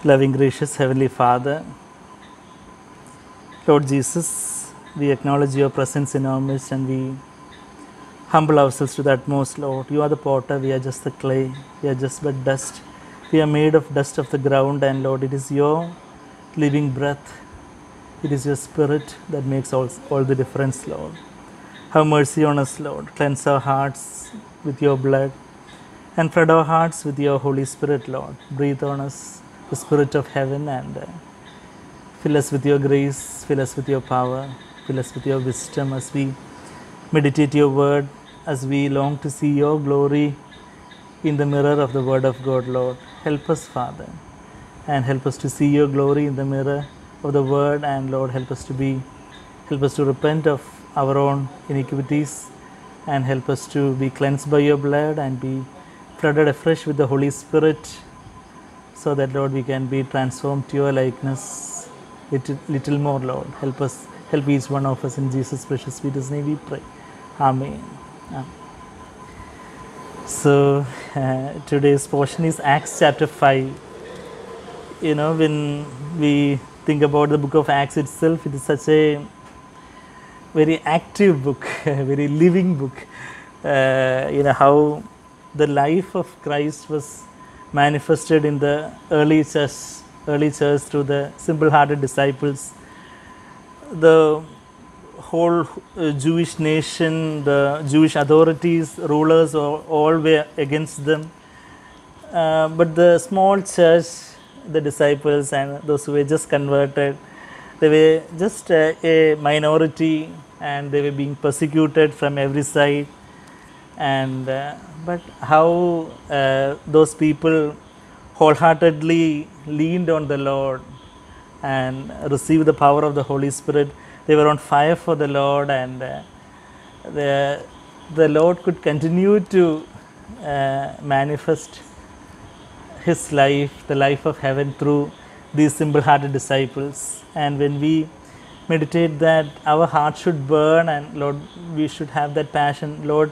Loving, gracious Heavenly Father, Lord Jesus, we acknowledge your presence in our midst and we humble ourselves to the utmost, Lord. You are the potter, we are just the clay, we are just but dust. We are made of dust of the ground, and Lord, it is your living breath, it is your spirit that makes all the difference, Lord. Have mercy on us, Lord. Cleanse our hearts with your blood and flood our hearts with your Holy Spirit, Lord. Breathe on us the Spirit of heaven and fill us with your grace, fill us with your power, fill us with your wisdom as we meditate your word, as we long to see your glory in the mirror of the word of God, Lord. Help us, Father, and help us to see your glory in the mirror of the word, and Lord, help us to repent of our own iniquities, and help us to be cleansed by your blood and be flooded afresh with the Holy Spirit, so that, Lord, we can be transformed to your likeness little more, Lord. Help us, help each one of us in Jesus' precious sweetest name we pray. Amen. So today's portion is Acts chapter 5. You know, when we think about the book of Acts itself, it is such a very active book, a very living book. You know, how the life of Christ was manifested in the early church through the simple-hearted disciples. The whole Jewish nation, the Jewish authorities, rulers, all were against them. But the small church, the disciples and those who were just converted, they were just a minority, and they were being persecuted from every side. And but how those people wholeheartedly leaned on the Lord and received the power of the Holy Spirit. They were on fire for the Lord, and the Lord could continue to manifest His life, the life of heaven, through these simple-hearted disciples. And when we meditate that, our heart should burn, and Lord, we should have that passion. Lord,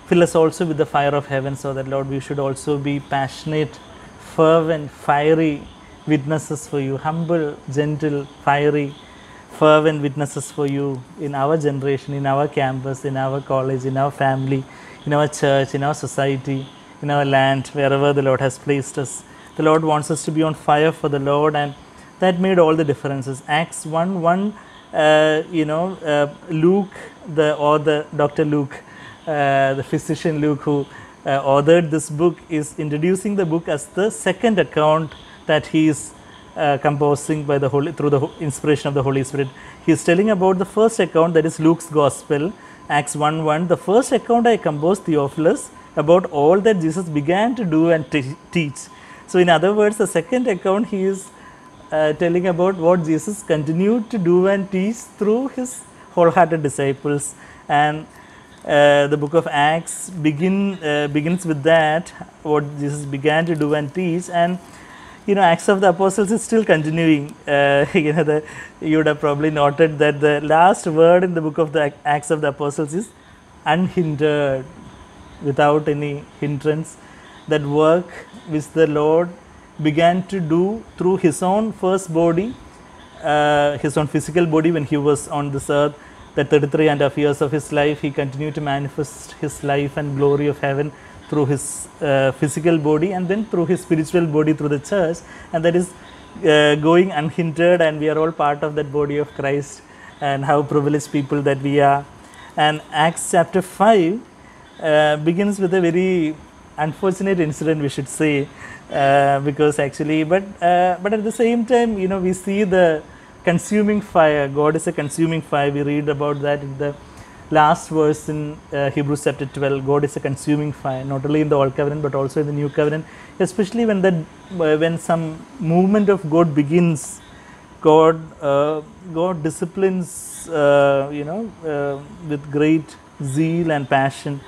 fill us also with the fire of heaven, so that, Lord, we should also be passionate, fervent, fiery witnesses for you, humble, gentle, fiery, fervent witnesses for you in our generation, in our campus, in our college, in our family, in our church, in our society, in our land, wherever the Lord has placed us. The Lord wants us to be on fire for the Lord, and that made all the differences. Acts 1:1, Luke, the author, Dr. Luke, the physician Luke, who authored this book, is introducing the book as the second account that he is composing by through the inspiration of the Holy Spirit. He is telling about the first account, that is Luke's Gospel, Acts 1:1. The first account I composed, Theophilus, about all that Jesus began to do and teach. So in other words, the second account, he is telling about what Jesus continued to do and teach through his wholehearted disciples. And the book of Acts begins with that, what Jesus began to do and teach. And you know, Acts of the Apostles is still continuing. You would have probably noted that the last word in the book of the Acts of the Apostles is unhindered, without any hindrance. That work which the Lord began to do through his own first body, his own physical body when he was on this earth, the 33.5 years of his life, he continued to manifest his life and glory of heaven through his physical body, and then through his spiritual body through the church, and that is going unhindered, and we are all part of that body of Christ, and how privileged people that we are. And Acts chapter 5 begins with a very unfortunate incident, we should say, because actually, but at the same time, you know, we see the consuming fire. God is a consuming fire. We read about that in the last verse in Hebrews chapter 12. God is a consuming fire, not only in the Old Covenant but also in the New Covenant. Especially when some movement of God begins, God disciplines, with great zeal and passion.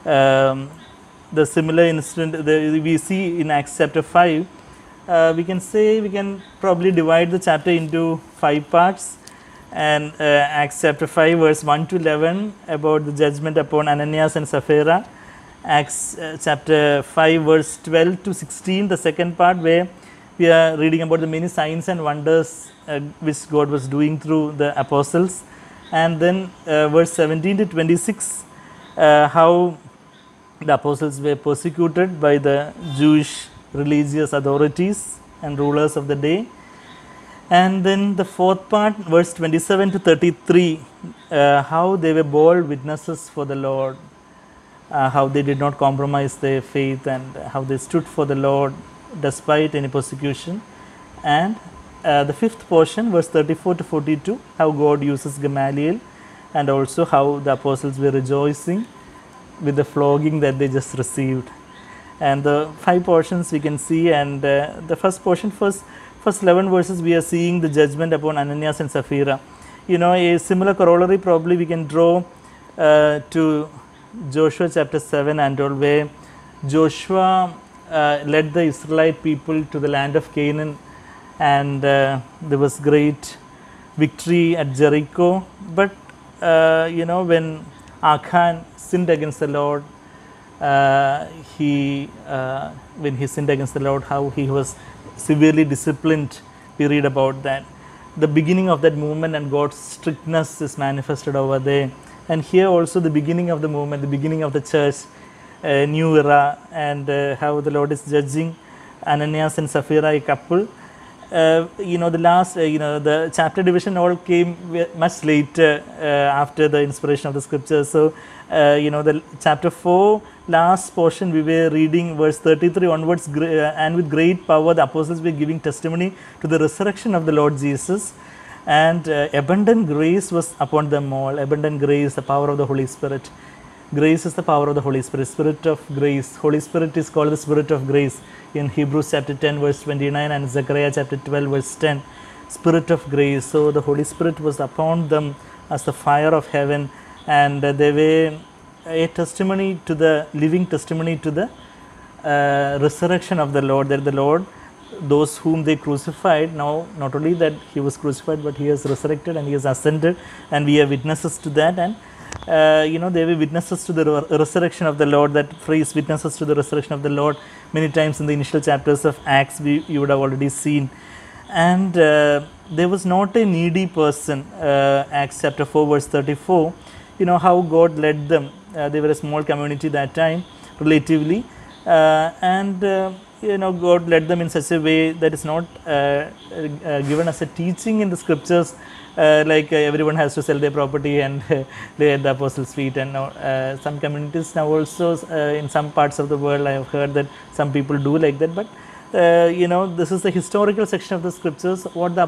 The similar incident we see in Acts chapter 5. We can probably divide the chapter into 5 parts. And Acts chapter 5 verse 1 to 11 about the judgment upon Ananias and Sapphira. Acts chapter 5 verse 12 to 16, the second part, where we are reading about the many signs and wonders which God was doing through the apostles. And then verse 17 to 26, how the apostles were persecuted by the Jewish religious authorities and rulers of the day. And then the fourth part, verse 27 to 33, how they were bold witnesses for the Lord, how they did not compromise their faith, and how they stood for the Lord despite any persecution. And the fifth portion, verse 34 to 42, how God uses Gamaliel, and also how the apostles were rejoicing with the flogging that they just received. And the 5 portions we can see, and the first portion, first 11 verses, we are seeing the judgment upon Ananias and Sapphira. You know, a similar corollary probably we can draw to Joshua chapter 7 and all, where Joshua led the Israelite people to the land of Canaan, and there was great victory at Jericho. But you know, when Achan sinned against the Lord, when he sinned against the Lord, how he was severely disciplined, we read about that. The beginning of that movement and God's strictness is manifested over there. And here also the beginning of the movement, the beginning of the church, new era, and how the Lord is judging Ananias and Sapphira, a couple. You know, the last, you know, the chapter division all came much later after the inspiration of the scriptures. So, you know, the chapter 4 last portion we were reading, verse 33 onwards, and with great power the apostles were giving testimony to the resurrection of the Lord Jesus, and abundant grace was upon them all. Abundant grace, the power of the Holy Spirit. Grace is the power of the Holy Spirit, Spirit of grace. Holy Spirit is called the Spirit of grace in Hebrews chapter 10 verse 29 and Zechariah chapter 12 verse 10. Spirit of grace. So the Holy Spirit was upon them as the fire of heaven, and they were a testimony to the living testimony to the resurrection of the Lord, that the Lord, those whom they crucified, now not only that he was crucified, but he has resurrected and he has ascended, and we are witnesses to that. And you know, they were witnesses to the resurrection of the Lord. That phrase, witnesses to the resurrection of the Lord, many times in the initial chapters of Acts you would have already seen. And there was not a needy person. Acts chapter 4 verse 34, you know how God led them. They were a small community that time relatively, and you know, God led them in such a way that is not given as a teaching in the scriptures, like everyone has to sell their property and lay at the apostles' feet. And now some communities now also in some parts of the world, I have heard that some people do like that. But you know, this is the historical section of the scriptures, what the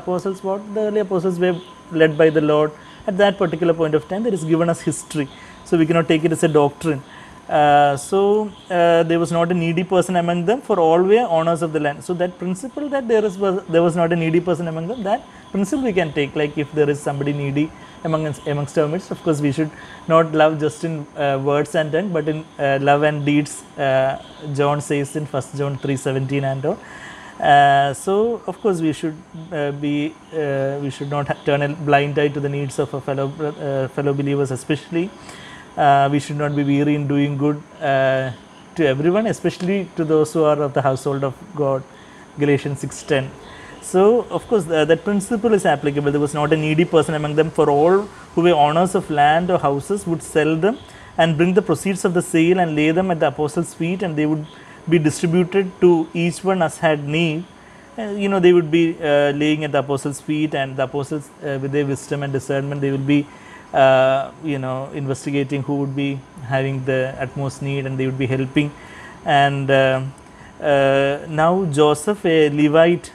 early apostles were led by the Lord at that particular point of time. That is given as history, so we cannot take it as a doctrine. So there was not a needy person among them, for all were owners of the land. So that principle, that there was not a needy person among them, that principle we can take. Like if there is somebody needy amongst our midst, of course we should not love just in words and tongue, but in love and deeds. John says in 1 John 3:17 and all. So of course we should we should not turn a blind eye to the needs of a fellow believers, especially. We should not be weary in doing good to everyone, especially to those who are of the household of God. Galatians 6:10. So of course that principle is applicable. There was not a needy person among them, for all who were owners of land or houses would sell them and bring the proceeds of the sale and lay them at the apostles' feet, and they would be distributed to each one as had need. You know, they would be laying at the apostles' feet, and the apostles with their wisdom and discernment, they will be you know, investigating who would be having the utmost need, and they would be helping. And now Joseph, a Levite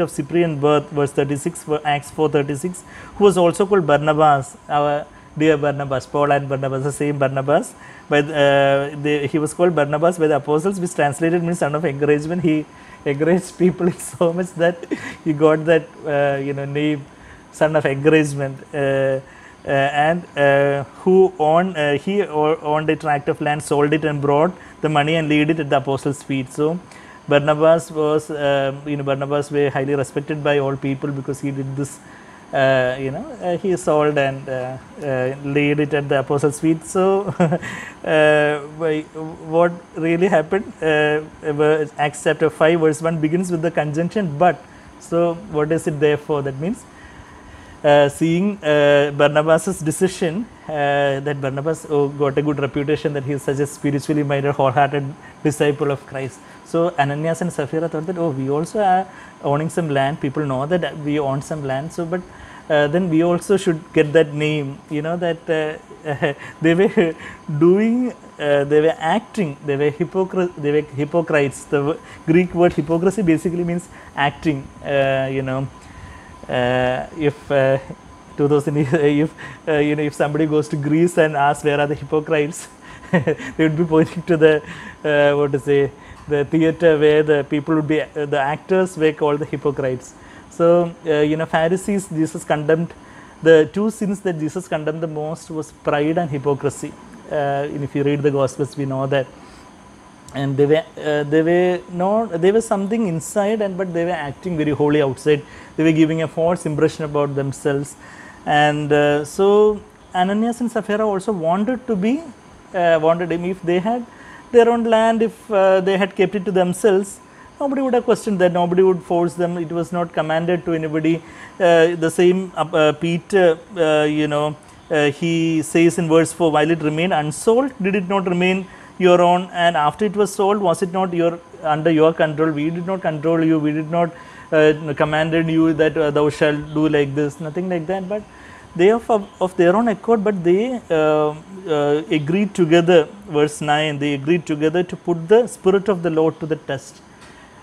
of Cyprian birth, verse 36, Acts 4:36, who was also called Barnabas, our dear Barnabas, Paul and Barnabas, the same Barnabas, but he was called Barnabas by the apostles, which translated means son of encouragement. He encouraged people so much that he got that you know, name, son of encouragement, and who he owned a tract of land, sold it and brought the money and laid it at the apostles' feet. So Barnabas was, you know, Barnabas were highly respected by all people because he did this he sold and laid it at the apostles' feet. So, what really happened? Acts chapter 5, verse 1 begins with the conjunction "but." So, what is it there for? That means, seeing Barnabas's decision, that Barnabas got a good reputation, that he is such a spiritually minded, wholehearted disciple of Christ. So Ananias and Sapphira thought that, we also are owning some land. People know that we own some land. So, but then we also should get that name. That they were doing, they were acting, they were hypocrites. The Greek word hypocrisy basically means acting. If 2000, if somebody goes to Greece and asks where are the hypocrites, they would be pointing to the the theater where the people would be, the actors were called the hypocrites. So Pharisees, Jesus condemned, the two sins that Jesus condemned the most was pride and hypocrisy. If you read the Gospels, we know that. And they were something inside, but they were acting very holy outside. They were giving a false impression about themselves. And so Ananias and Sapphira also wanted him. If they had their own land, if they had kept it to themselves, nobody would have questioned that, nobody would force them, it was not commanded to anybody. The same Peter, he says in verse 4, while it remained unsold, did it not remain your own? And after it was sold, was it not under your control? We did not control you, we did not commanded you that thou shalt do like this, nothing like that. But they of their own accord, but they agreed together, verse 9, they agreed together to put the Spirit of the Lord to the test.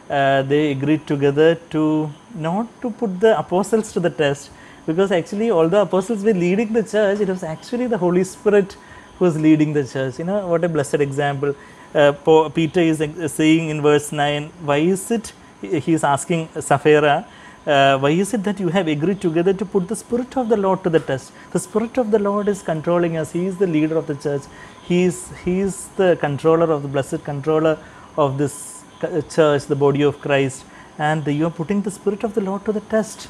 They agreed together to not to put the apostles to the test, because actually all the apostles were leading the church, it was actually the Holy Spirit who was leading the church. What a blessed example. Peter is saying in verse 9, why is it, he is asking Sapphira, why is it that you have agreed together to put the Spirit of the Lord to the test? The Spirit of the Lord is controlling us. He is the leader of the church. He is the controller of the blessed controller of this church, the body of Christ. And you are putting the Spirit of the Lord to the test.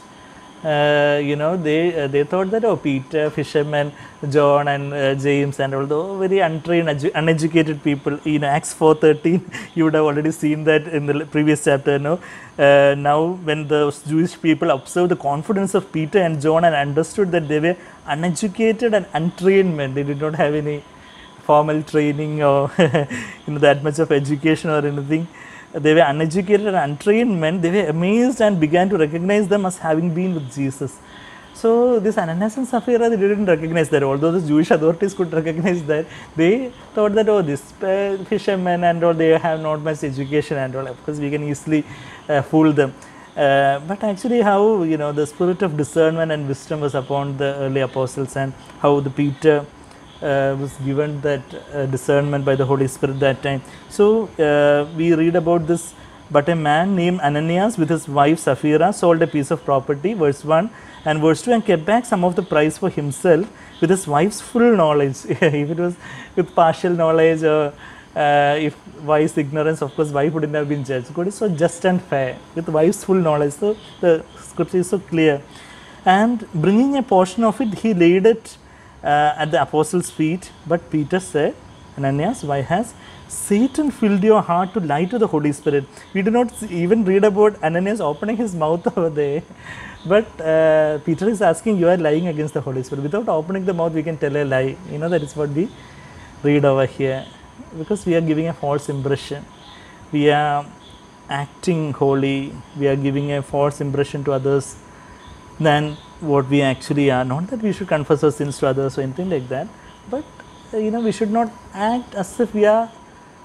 They thought that, Peter, fishermen, John and James and all the very untrained, uneducated people. Acts 4:13, you would have already seen that in the previous chapter. Now, when the Jewish people observed the confidence of Peter and John and understood that they were uneducated and untrained men, they did not have any formal training or that much of education or anything. They were uneducated and untrained men. They were amazed and began to recognize them as having been with Jesus. So this Ananias and Sapphira, they didn't recognize that. Although the Jewish authorities could recognize that, they thought that, this fishermen and all, they have not much education and all. Of course, we can easily fool them. But actually how, the spirit of discernment and wisdom was upon the early apostles, and how the Peter was given that discernment by the Holy Spirit that time. So we read about this, but a man named Ananias with his wife Sapphira sold a piece of property, verse 1, and verse 2, and kept back some of the price for himself with his wife's full knowledge. If it was with partial knowledge or if wife's ignorance, of course wife wouldn't have been judged. God is so just and fair with wife's full knowledge. So the scripture is so clear. And bringing a portion of it, he laid it at the apostles' feet. But Peter said, Ananias, why has Satan filled your heart to lie to the Holy Spirit? We do not even read about Ananias opening his mouth over there. But Peter is asking, you are lying against the Holy Spirit. Without opening the mouth, we can tell a lie. That is what we read over here. Because we are giving a false impression. We are acting holy. We are giving a false impression to others than what we actually are. Not that we should confess our sins to others or anything like that, but we should not act as if we are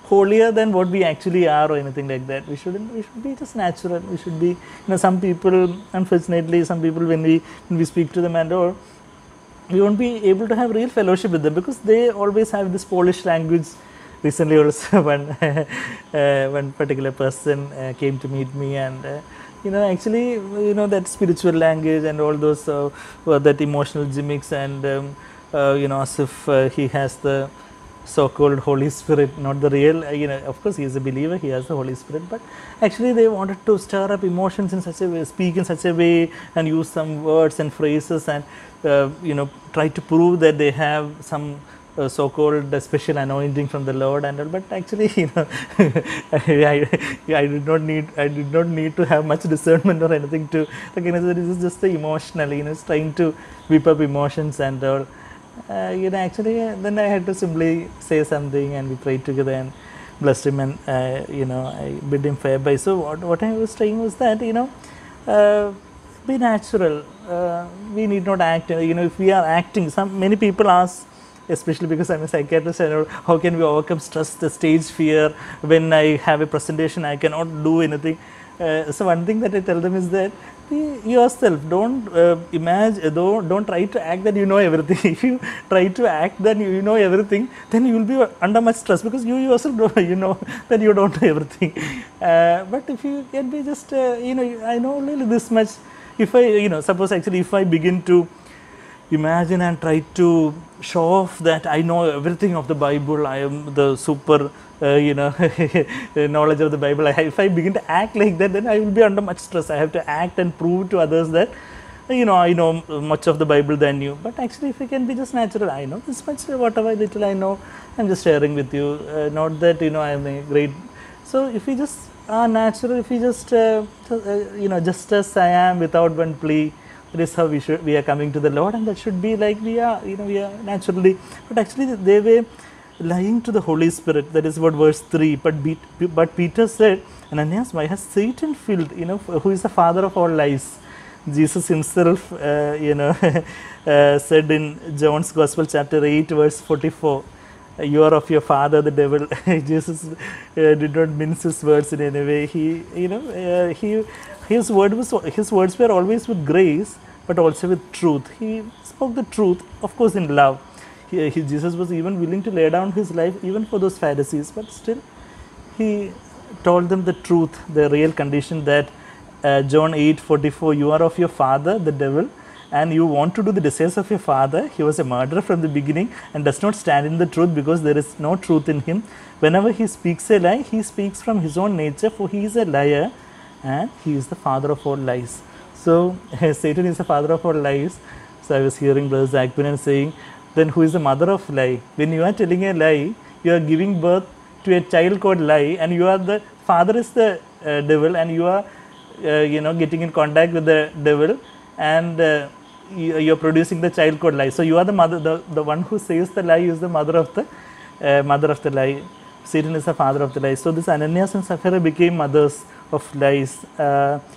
holier than what we actually are or anything like that. We should be just natural. We should be, some people, unfortunately, some people when we speak to them and all, we won't be able to have real fellowship with them because they always have this Polish language. Recently also one particular person came to meet me, and actually that spiritual language and all those that emotional gimmicks, and as if he has the so-called Holy Spirit, not the real, of course he is a believer, he has the Holy Spirit, but actually they wanted to stir up emotions in such a way, speak in such a way and use some words and phrases and, try to prove that they have some so-called special anointing from the Lord and all, but actually, I did not need to have much discernment or anything to recognize that this is just the emotional, it's trying to whip up emotions and all. Actually, then I had to simply say something and we prayed together and blessed him and, I bid him farewell. So what I was saying was that, be natural. We need not act. If we are acting, many people ask, especially because I'm a psychiatrist, I know how can we overcome stress, the stage fear. When I have a presentation, I cannot do anything. So one thing that I tell them is that be yourself. Don't imagine. Don't try to act that you know everything. If you try to act that you know everything, then you will be under much stress because you yourself know that you don't know everything. But if you can be just I know only this much. If I suppose actually if I begin to imagine and try to show off that I know everything of the Bible, I am the super knowledge of the Bible. If I begin to act like that, then I will be under much stress. I have to act and prove to others that I know much of the Bible than you. But actually, if I can be just natural, I know this much, whatever little I know, I'm just sharing with you. Not that I am a great. So if we just are natural, if we just just as I am, without one plea. That is how we are coming to the Lord, and that should be like we are naturally. But actually, they were lying to the Holy Spirit. That is what verse 3. But Peter said, Ananias, why has Satan filled? Who is the father of all lies? Jesus himself, said in John's Gospel, chapter 8, verse 44. You are of your father, the devil. Jesus did not mince his words in any way. His words were always with grace, but also with truth. He spoke the truth, of course, in love. Jesus was even willing to lay down his life even for those Pharisees, but still he told them the truth, the real condition that John 8:44, you are of your father, the devil, and you want to do the desires of your father. He was a murderer from the beginning and does not stand in the truth because there is no truth in him. Whenever he speaks a lie, he speaks from his own nature, for he is a liar and he is the father of all lies. So Satan is the father of all lies. So I was hearing Brother Zachman saying, then who is the mother of lie? When you are telling a lie, you are giving birth to a child called lie, and you are the father is the devil, and you are getting in contact with the devil, and you are producing the child called lie. So you are the mother, the one who says the lie is the mother of the lie. Satan is the father of the lie. So this Ananias and Sapphira became mothers of lies,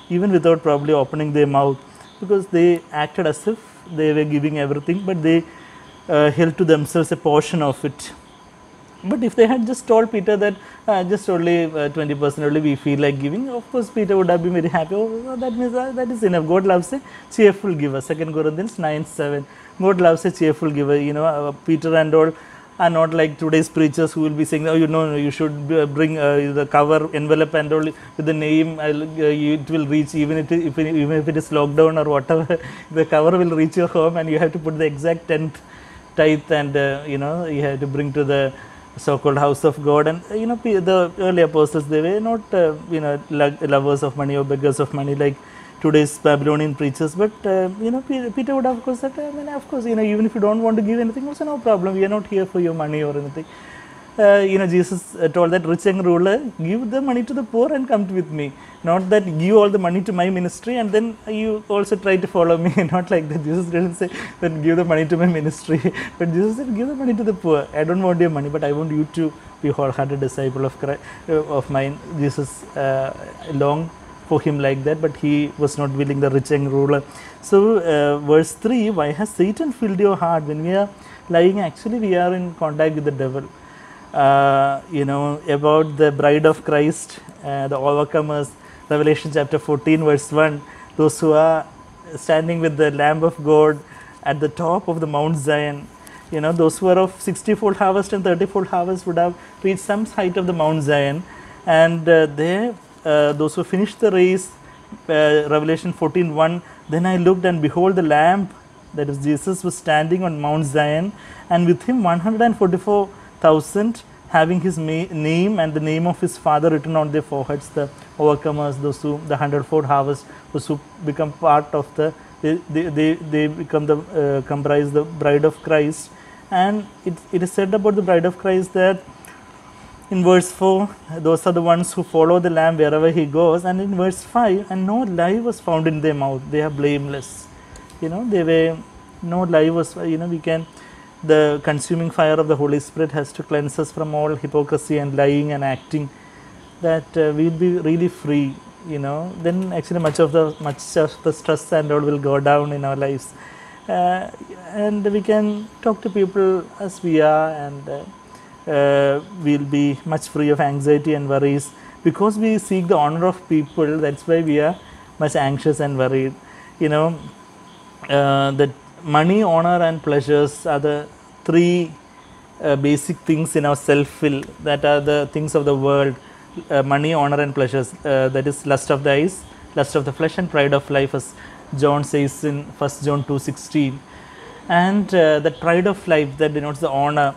even without probably opening their mouth, because they acted as if they were giving everything, but they held to themselves a portion of it. But if they had just told Peter that just only 20% only we feel like giving, of course Peter would have been very happy. Oh, that means that is enough. God loves a cheerful giver. 2 Corinthians 9:7. God loves a cheerful giver. Peter and all are not like today's preachers who will be saying, oh, you should bring the cover envelope and all with the name. It will reach even if it is lockdown or whatever. The cover will reach your home, and you have to put the exact 10th tithe, and you have to bring to the so-called house of God. And the early apostles, they were not lovers of money or beggars of money like today's Babylonian preachers. But Peter would have, of course, said, of course, even if you don't want to give anything, also no problem. We are not here for your money or anything. Jesus told that rich young ruler, give the money to the poor and come with me. Not that give all the money to my ministry and then you also try to follow me. Not like that. Jesus didn't say that give the money to my ministry. But Jesus said, give the money to the poor. I don't want your money, but I want you to be a wholehearted disciple of Christ, of mine. Jesus longed for him like that, but he was not willing, the rich young ruler. So verse 3, why has Satan filled your heart? When we are lying, actually we are in contact with the devil. About the bride of Christ, the overcomers, Revelation chapter 14 verse 1, those who are standing with the Lamb of God at the top of the Mount Zion, those who are of 60-fold harvest and 30-fold harvest would have reached some height of the Mount Zion, and those who finished the race, Revelation 14:1, then I looked and behold the Lamb, that is Jesus, was standing on Mount Zion, and with him 144 1,000 having his name and the name of his father written on their foreheads, the overcomers, those who, the 100-fold harvest, those who become part of the, they become the, comprise the bride of Christ. And it is said about the bride of Christ that in verse 4, those are the ones who follow the Lamb wherever he goes. And in verse 5, and no lie was found in their mouth. They are blameless. You know, they were, no lie was, you know, we can, the consuming fire of the Holy Spirit has to cleanse us from all hypocrisy and lying and acting, that we'll be really free, you know. Then actually much of the stress and all will go down in our lives. And we can talk to people as we are, and we'll be much free of anxiety and worries. Because we seek the honor of people, that's why we are much anxious and worried. You know, that money, honor and pleasures are the three basic things in our self-will, that are the things of the world. Money, honor and pleasures, that is lust of the eyes, lust of the flesh and pride of life, as John says in 1 John 2:16. And that pride of life, that denotes the honor,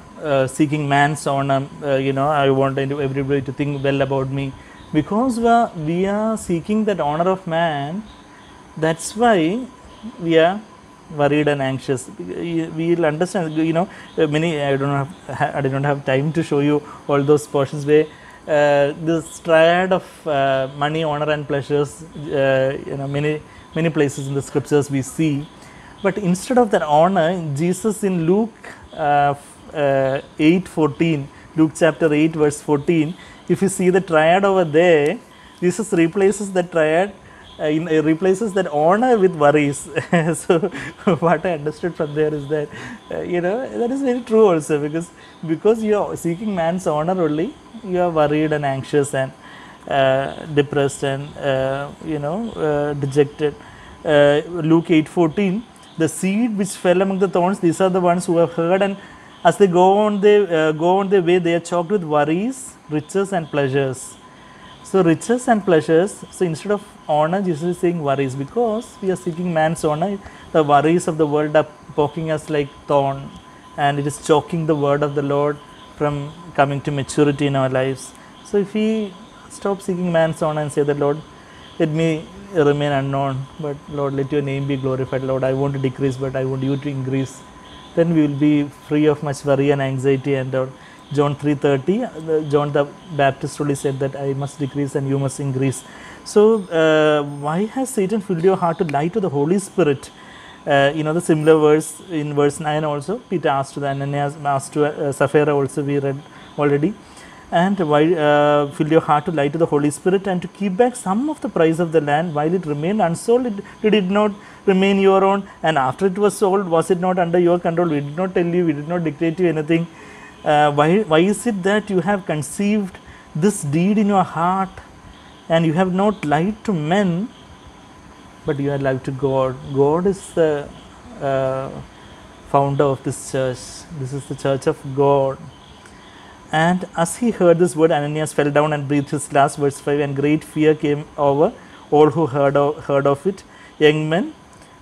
seeking man's honor. You know, I want everybody to think well about me. Because we are seeking that honor of man, that's why we are worried and anxious. We will understand, you know, many, I don't have time to show you all those portions where this triad of money, honor and pleasures, you know, many places in the scriptures we see. But instead of that honor, Jesus in Luke 8:14, Luke chapter 8 verse 14, if you see the triad over there, Jesus replaces the triad, replaces that honor with worries. So what I understood from there is that, you know, that is very true also, because you are seeking man's honor only, you are worried and anxious and depressed and, you know, dejected. Luke 8:14, the seed which fell among the thorns, these are the ones who have heard, and as they go on their way, they are choked with worries, riches and pleasures. So riches and pleasures, so instead of honor, Jesus is saying worries, because we are seeking man's honor. The worries of the world are poking us like thorn, and it is choking the word of the Lord from coming to maturity in our lives. So if we stop seeking man's honor and say that, Lord, let me remain unknown, but Lord, let your name be glorified. Lord, I want to decrease, but I want you to increase. Then we will be free of much worry and anxiety. And John 3:30, John the Baptist really said that I must decrease and you must increase. So why has Satan filled your heart to lie to the Holy Spirit? You know, the similar verse in verse 9 also, Peter asked to the Ananias, asked to Sapphira also, we read already. And why fill your heart to lie to the Holy Spirit and to keep back some of the price of the land while it remained unsold? Did it not remain your own? And after it was sold, was it not under your control? We did not tell you, we did not dictate you anything. Why is it that you have conceived this deed in your heart, and you have not lied to men, but you have lied to God? God is the founder of this church. This is the church of God. And as he heard this word, Ananias fell down and breathed his last, verse 5, and great fear came over all who heard of it. Young men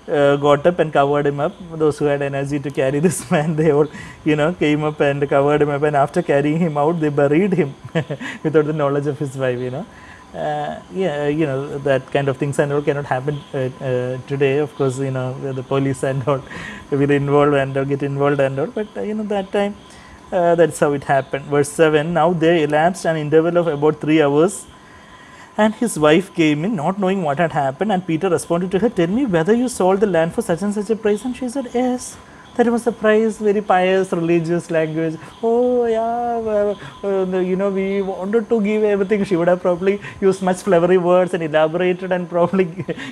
got up and covered him up. Those who had energy to carry this man, they all, you know, came up and covered him up, and after carrying him out, they buried him without the knowledge of his wife, you know. Yeah, you know, that kind of things and all cannot happen today. Of course, you know, the police and all will involve and get involved and all, but you know, that time, that's how it happened. Verse 7, now there elapsed an interval of about 3 hours, and his wife came in, not knowing what had happened, and Peter responded to her, tell me whether you sold the land for such and such a price. And she said, yes, that was the price. Very pious, religious language. Oh yeah, you know, we wanted to give everything. She would have probably used much flowery words and elaborated and probably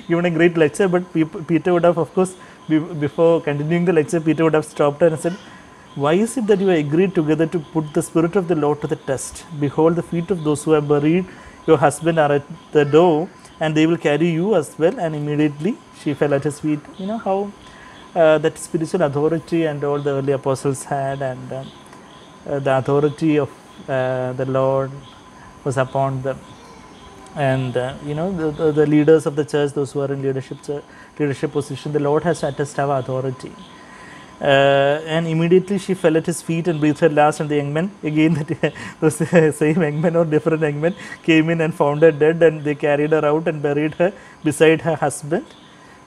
given a great lecture, but Peter would have, of course, before continuing the lecture, Peter would have stopped her and said, why is it that you agreed together to put the Spirit of the Lord to the test? Behold, the feet of those who have buried your husband are at the door, and they will carry you as well. And immediately she fell at his feet. You know how that spiritual authority and all the early apostles had, and the authority of the Lord was upon them. And you know, the leaders of the church, those who are in leadership position, the Lord has attested our authority. And immediately she fell at his feet and breathed her last. And the young men, again, those same young men or different young men, came in and found her dead, and they carried her out and buried her beside her husband.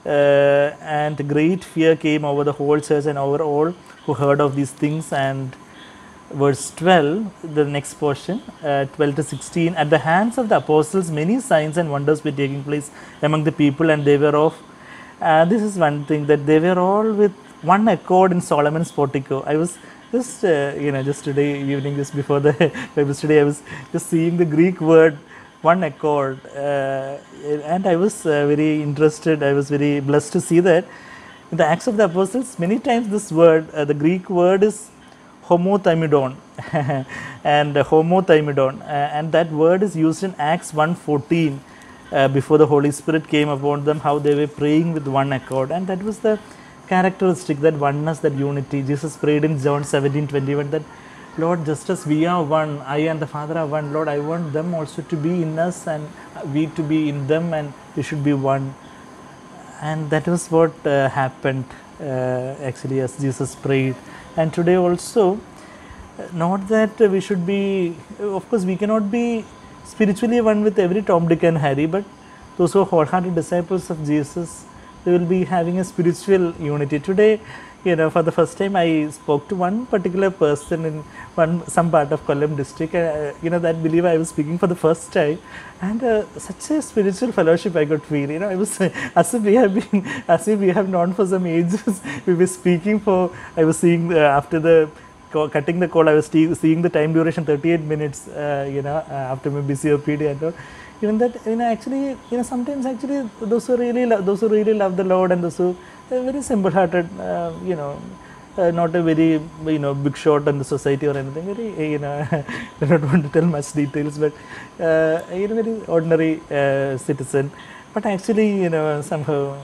And great fear came over the whole church and over all who heard of these things. And verse 12, the next portion, 12 to 16, at the hands of the apostles many signs and wonders were taking place among the people, and they were of this is one thing, that they were all with one accord in Solomon's portico. I was just just today evening, just before the Bible study, I was just seeing the Greek word one accord, and I was very interested. I was very blessed to see that in the Acts of the Apostles many times this word, the Greek word is homothymadon and homothymadon, and that word is used in Acts 1:14 before the Holy Spirit came upon them, how they were praying with one accord, and that was the characteristic, that oneness, that unity. Jesus prayed in John 17:21 that, Lord, just as we are one, I and the Father are one, Lord, I want them also to be in us and we to be in them, and we should be one. And that was what happened actually as Jesus prayed. And today also, not that we should be, of course we cannot be spiritually one with every Tom, Dick and Harry, but those who are wholehearted disciples of Jesus, they will be having a spiritual unity. Today, for the first time I spoke to one particular person in some part of Kollam district, that believer I was speaking for the first time, and such a spiritual fellowship I could feel. I was as if we have known for some ages. We were speaking for, I was seeing after the cutting the call, I was seeing the time duration 38 minutes, after my busy OPD and all. Even that, actually, sometimes actually those who really love the Lord, and those who are very simple hearted, not a very, big shot in the society or anything, very, I don't want to tell much details, but, very ordinary citizen. But actually, somehow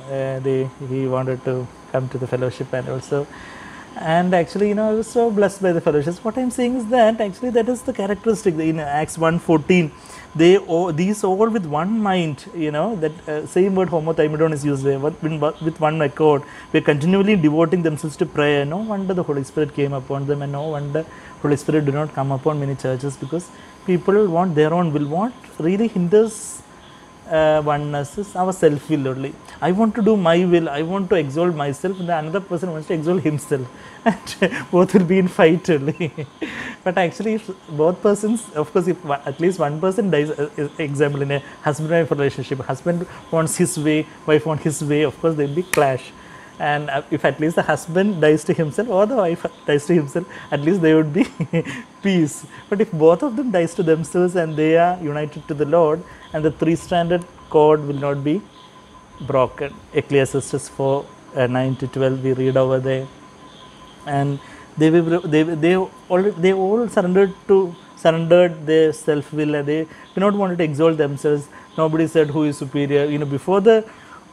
he wanted to come to the fellowship, and actually, I was so blessed by the fellowships. What I'm saying is that actually that is the characteristic in Acts 1:14. These all with one mind, that same word homothymadon is used there, with one accord. They are continually devoting themselves to prayer. No wonder the Holy Spirit came upon them, and no wonder Holy Spirit do not come upon many churches, because people want their own will. What really hinders oneness is our self-will only. I want to do my will, I want to exalt myself, and the another person wants to exalt himself, and both will be in fight only. But actually, if both persons, of course, if at least one person dies, example in a husband-wife relationship, husband wants his way, wife wants his way, of course there will be clash. And if at least the husband dies to himself or the wife dies to himself, at least there would be peace. But if both of them dies to themselves and they are united to the Lord, and the three-stranded cord will not be broken. Ecclesiastes 4, 9 to 12 we read over there. And they all surrendered their self-will, and they do not want to exalt themselves. Nobody said who is superior. Before the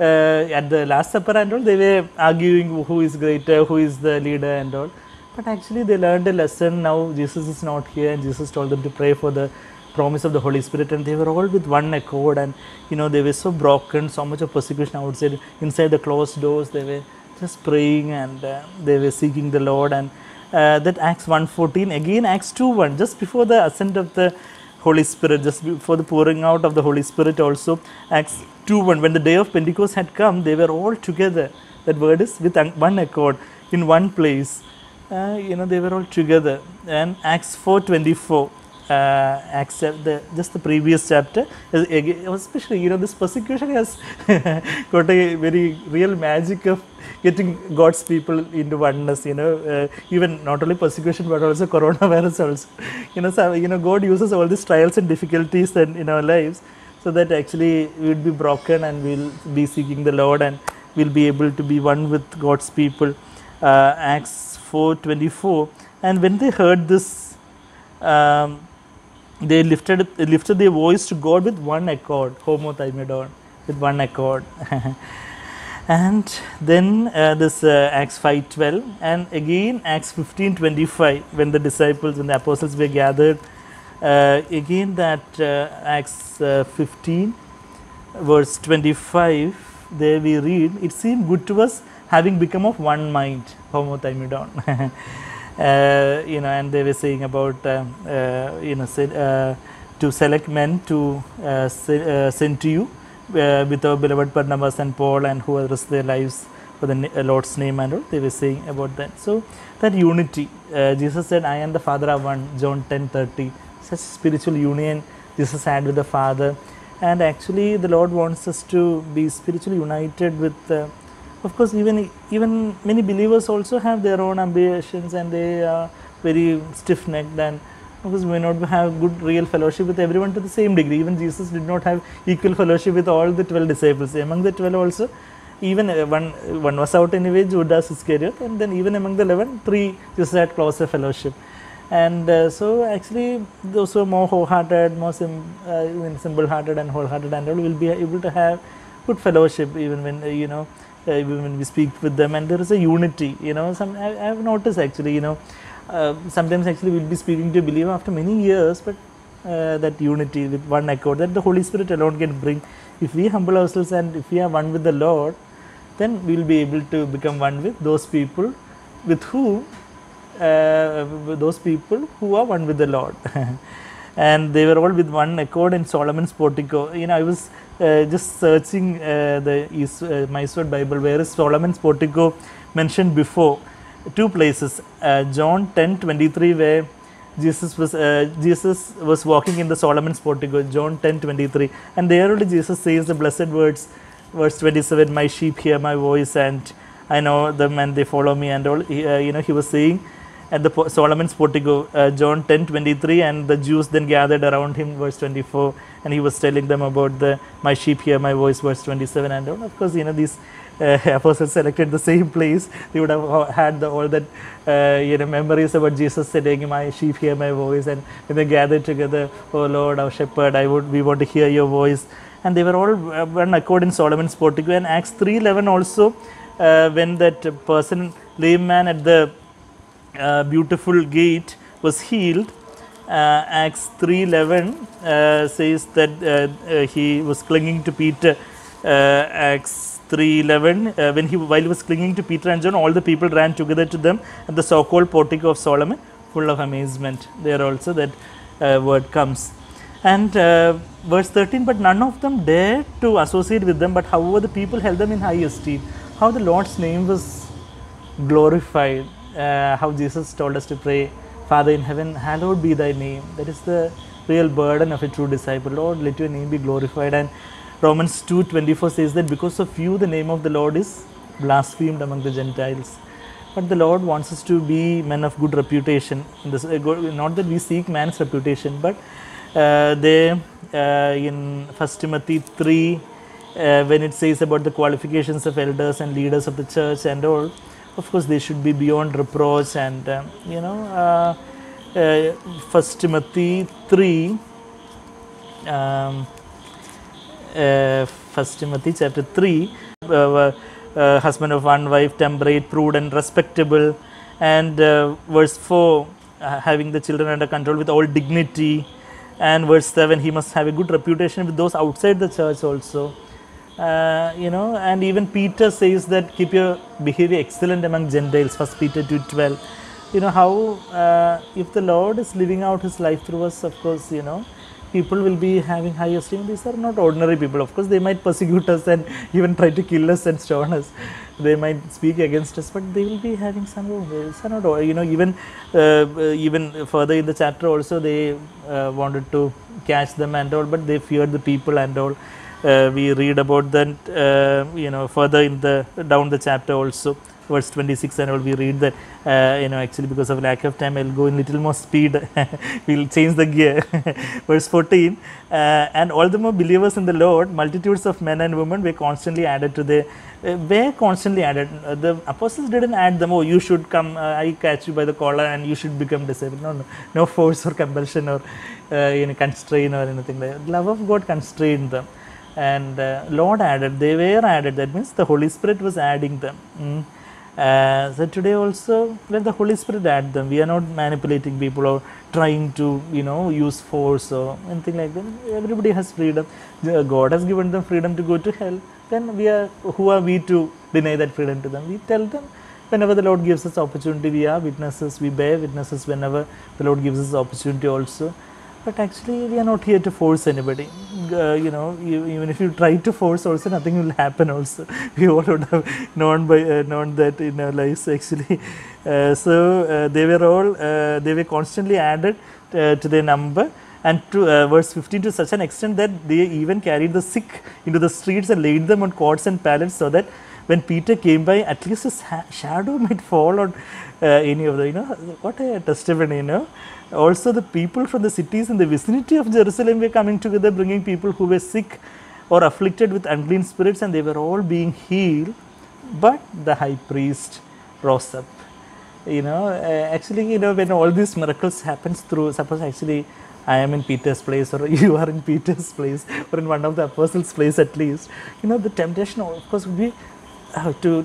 at the Last Supper and all, they were arguing who is greater, who is the leader and all. But actually they learned a lesson. Now Jesus is not here, and Jesus told them to pray for the promise of the Holy Spirit, and they were all with one accord, and they were so broken, so much of persecution outside, inside the closed doors. They were just praying, and they were seeking the Lord. And that Acts 1:14, again Acts 2:1, just before the ascent of the Holy Spirit, just before the pouring out of the Holy Spirit also, Acts 2:1, when the day of Pentecost had come, they were all together. That word is with one accord, in one place. They were all together. And Acts 4:24, Acts, just the previous chapter, especially, this persecution has got a very real magic of getting God's people into oneness, even not only persecution but also coronavirus also. God uses all these trials and difficulties in our lives, so that actually we will be broken, and we will be seeking the Lord, and we will be able to be one with God's people. Acts 4:24, and when they heard this, they lifted their voice to God with one accord, homothymadon, with one accord. And then this Acts 5:12, and again Acts 15:25, when the disciples and the apostles were gathered, again that Acts 15 verse 25, there we read, it seemed good to us having become of one mind, homothymion. And they were saying about to select men to send to you with our beloved Barnabas and Paul, and who risked their lives for the Lord's name and all. They were saying about that. So that unity, Jesus said, I and the Father are one, John 10:30. Such spiritual union Jesus had with the Father, and actually the Lord wants us to be spiritually united with. Of course, even many believers also have their own ambitions, and they are very stiff-necked, and because we may not have good real fellowship with everyone to the same degree. Even Jesus did not have equal fellowship with all the 12 disciples. Among the 12 also, even one was out anyway, Judas Iscariot, and then even among the 11, 3 Jesus had closer fellowship. And so actually those who are more wholehearted, more simple-hearted and wholehearted and all will be able to have good fellowship even when even when we speak with them, and there is a unity. I have noticed actually, sometimes actually we'll be speaking to a believer after many years, but that unity with one accord that the Holy Spirit alone can bring. If we humble ourselves and if we are one with the Lord, then we will be able to become one with those people with whom those people who are one with the Lord. And they were all with one accord in Solomon's portico. I was just searching my Eastward Bible, where is Solomon's portico mentioned before. 2 places, John 10:23, where Jesus was walking in the Solomon's portico, John 10:23, and there only Jesus says the blessed words, verse 27, my sheep hear my voice and I know them and they follow me, and all. He was saying at the Solomon's portico, John 10:23, and the Jews then gathered around him, verse 24, and he was telling them about the my sheep hear my voice, verse 27, and all. Of course, these apostles selected the same place. They would have had all that memories about Jesus saying, my sheep hear my voice, and when they gathered together, oh Lord, our shepherd, we want to hear your voice. And they were all one accord in Solomon's portico. And Acts 3:11 also, when that person, lame man at the beautiful gate was healed, Acts 3:11 says that he was clinging to Peter. Acts 3:11, while he was clinging to Peter and John, all the people ran together to them at the so-called portico of Solomon, full of amazement. There also that word comes. And verse 13, but none of them dared to associate with them, but however the people held them in high esteem. How the Lord's name was glorified. How Jesus told us to pray, Father in heaven, hallowed be thy name. That is the real burden of a true disciple. Lord, let your name be glorified. And Romans 2:24 says that because of you, the name of the Lord is blasphemed among the Gentiles. But the Lord wants us to be men of good reputation. Not that we seek man's reputation, but in 1 Timothy 3, when it says about the qualifications of elders and leaders of the church and all, of course they should be beyond reproach. And 1 Timothy 3, 1 Timothy chapter 3, husband of one wife, temperate, prudent, respectable, and verse 4, having the children under control with all dignity, and verse 7, he must have a good reputation with those outside the church also. And even Peter says that keep your behavior excellent among Gentiles, 1 Peter 2:12. How if the Lord is living out his life through us, of course, people will be having high esteem. These are not ordinary people. Of course, they might persecute us and even try to kill us and stone us. They might speak against us, but they will be having some. These are not, even further in the chapter also, they wanted to catch them and all, but they feared the people and all. We read about that, further in down the chapter also. Verse 26 and all, we read that, actually because of lack of time, I'll go in little more speed. We'll change the gear. Verse 14, and all the more believers in the Lord, multitudes of men and women were constantly added to the, the apostles didn't add them, oh, you should come, I catch you by the collar and you should become disciple. No force or compulsion or constraint or anything like that. The love of God constrained them. And Lord added, they were added. That means the Holy Spirit was adding them. So today also, let the Holy Spirit add them. We are not manipulating people or trying to, use force or anything like that. Everybody has freedom. God has given them freedom to go to hell. Then who are we to deny that freedom to them. We tell them whenever the Lord gives us opportunity, we are witnesses, we bear witnesses whenever the Lord gives us opportunity also. But actually, we are not here to force anybody. Even if you try to force, also nothing will happen. Also, we all would have known that in our lives actually. They were constantly added to their number. And to verse 15, to such an extent that they even carried the sick into the streets and laid them on cots and pallets, so that when Peter came by, at least his shadow might fall on any of the, what a testimony, Also, the people from the cities in the vicinity of Jerusalem were coming together, bringing people who were sick or afflicted with unclean spirits, and they were all being healed. But the high priest rose up. Actually, when all these miracles happens through, suppose actually I am in Peter's place, or you are in Peter's place, or in one of the apostles' place at least, the temptation of course would be to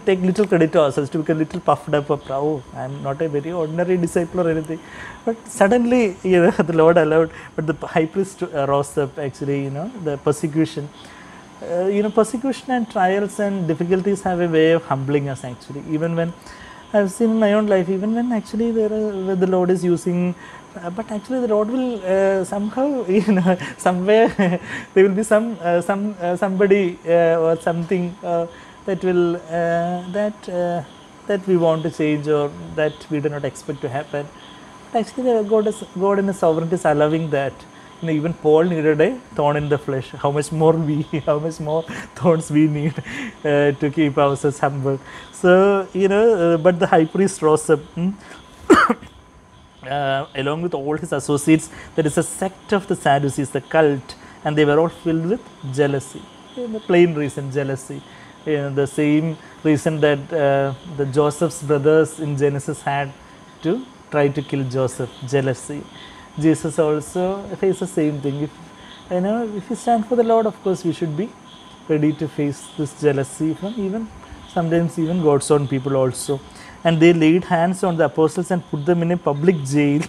take little credit to ourselves, to become a little puffed up of, oh, I am not a very ordinary disciple or anything. But suddenly, the Lord allowed, but the high priest rose up actually, the persecution. Persecution and trials and difficulties have a way of humbling us actually. Even when I have seen in my own life, even when actually where the Lord is using, but actually the Lord will somehow, somewhere there will be somebody or something that will that we want to change, or that we do not expect to happen. But actually, God in His sovereignty is allowing that. Even Paul needed a thorn in the flesh. How much more thorns we need to keep ourselves humble. So but the high priest rose up. Along with all his associates, there is a sect of the Sadducees, the cult, and they were all filled with jealousy. The plain reason, jealousy. The same reason that the Joseph's brothers in Genesis had to try to kill Joseph, jealousy. Jesus also faced the same thing. If we stand for the Lord, of course, we should be ready to face this jealousy from sometimes even God's own people also. And they laid hands on the apostles and put them in a public jail,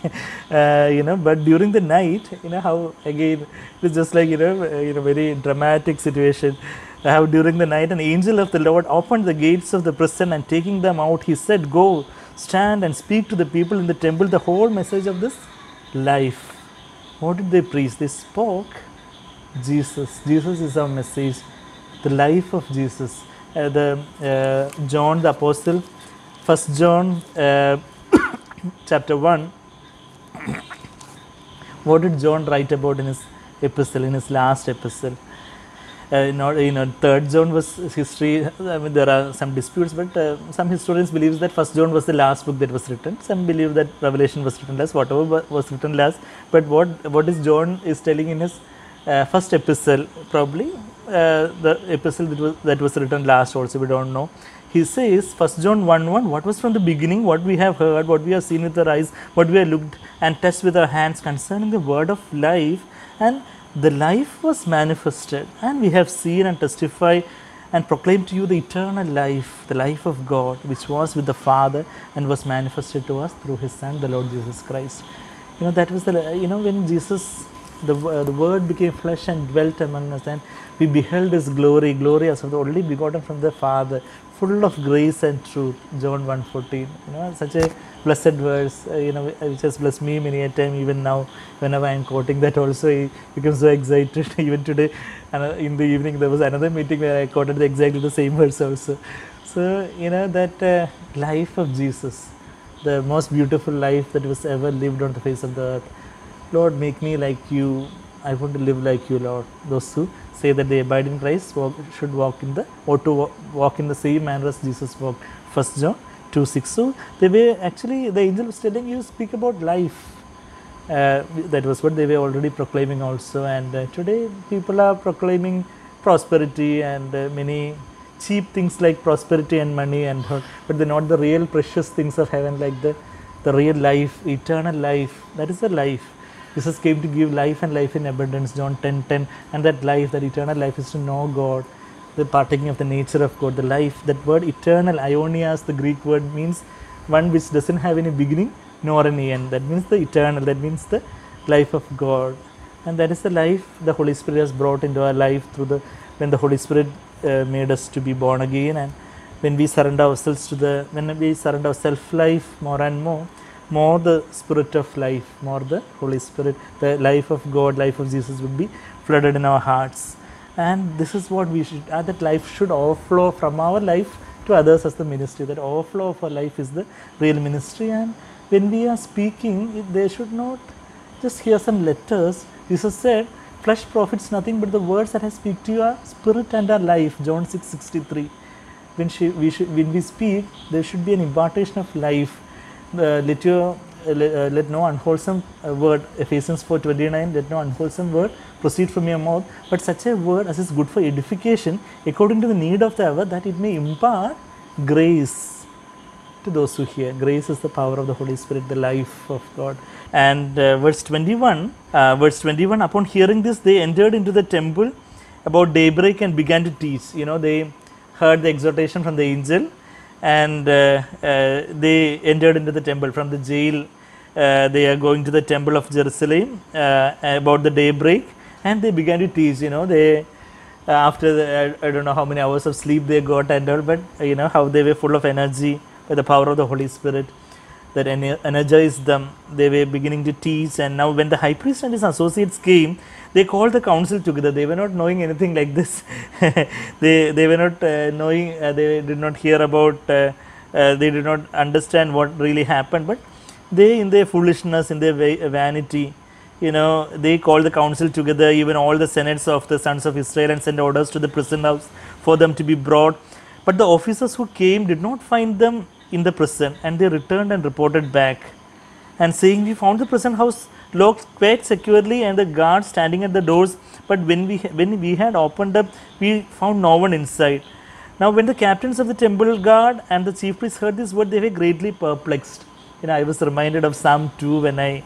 but during the night, how again, it's just like, very dramatic situation. How during the night an angel of the Lord opened the gates of the prison, and taking them out, he said, "Go, stand and speak to the people in the temple the whole message of this life." What did they preach? They spoke Jesus. Jesus is our message, the life of Jesus. John the Apostle, 1 John chapter 1, what did John write about in his epistle, in his last epistle? 3rd John was history. I mean, there are some disputes, but some historians believe that 1 John was the last book that was written. Some believe that Revelation was written last, whatever was written last. But what is John is telling in his first epistle, probably the epistle that was written last also, we don't know. He says, 1 John 1:1, what was from the beginning, what we have heard, what we have seen with our eyes, what we have looked and touched with our hands concerning the word of life, and the life was manifested, and we have seen and testified and proclaimed to you the eternal life, the life of God, which was with the Father and was manifested to us through His Son, the Lord Jesus Christ. That was when Jesus, the Word became flesh and dwelt among us, and we beheld His glory, glory as of the only begotten from the Father, full of grace and truth. John 1:14. Such a blessed verse, which has blessed me many a time. Even now, whenever I am quoting that, also I become so excited. Even today, in the evening, there was another meeting where I quoted exactly the same verse also. So that life of Jesus, the most beautiful life that was ever lived on the face of the earth. Lord, make me like you. I want to live like you, Lord. Those who say that they abide in Christ should walk in the same manner as Jesus walked. 1 John 2:6. So they were actually, the angel was telling you, speak about life. That was what they were already proclaiming also. And today people are proclaiming prosperity and many cheap things like prosperity and money, but they're not the real precious things of heaven, like the real life, eternal life. That is the life. Jesus came to give life and life in abundance, John 10:10, and that life, that eternal life, is to know God, the partaking of the nature of God, the life. That word eternal, aionios, the Greek word, means one which doesn't have any beginning nor any end. That means the eternal, that means the life of God. And that is the life the Holy Spirit has brought into our life when the Holy Spirit made us to be born again, and when we surrender ourselves to the, when we surrender our self-life more and more the Spirit of life, more the Holy Spirit, the life of God, life of Jesus would be flooded in our hearts. And this is what we should, that life should overflow from our life to others as the ministry. That overflow of our life is the real ministry. And when we are speaking, they should not just hear some letters. Jesus said, flesh profits nothing, but the words that I speak to you are spirit and are life. John 6:63. When we speak, there should be an impartation of life. Let no unwholesome word, Ephesians 4:29, let no unwholesome word proceed from your mouth, but such a word as is good for edification, according to the need of the hour, that it may impart grace to those who hear. Grace is the power of the Holy Spirit, the life of God. And verse 21, upon hearing this, they entered into the temple about daybreak and began to teach. They heard the exhortation from the angel, and they entered into the temple from the jail. They are going to the temple of Jerusalem about the daybreak, and they began to teach. They after the, I don't know how many hours of sleep they got and all, but how they were full of energy by the power of the Holy Spirit that energized them. They were beginning to teach. And now when the high priest and his associates came, they called the council together. They were not knowing anything like this. they were not knowing, they did not hear about, they did not understand what really happened, but they, in their foolishness, in their vanity, they called the council together, even all the senates of the sons of Israel, and sent orders to the prison house for them to be brought. But the officers who came did not find them in the prison, and they returned and reported back, and saying, we found the prison house locked quite securely and the guards standing at the doors, but when we had opened up, we found no one inside. Now when the captains of the temple guard and the chief priests heard this word, they were greatly perplexed. I was reminded of Psalm 2 when I